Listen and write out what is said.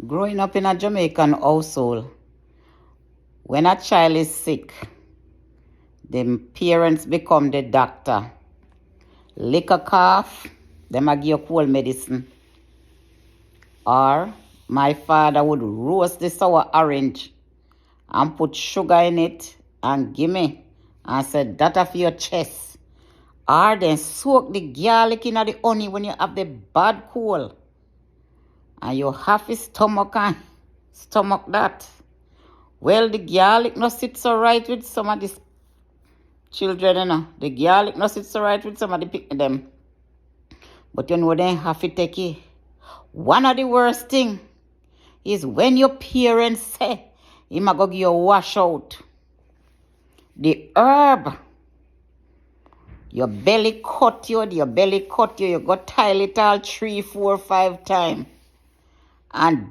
Growing up in a Jamaican household, when a child is sick, the parents become the doctor. Lick a cough, them a give you cold medicine. Or my father would roast the sour orange and put sugar in it and give me and said, that for your chest. Or then soak the garlic in the honey when you have the bad cold. And you have a stomach and stomach that. Well, the garlic no sit so right with some of these children, you know. The garlic no sit so right with some of the pick them. But you know they have to take it. One of the worst thing is when your parents say, you might go give you a wash out. The herb, your belly cut you, you go tile it all 3, 4, 5 times. And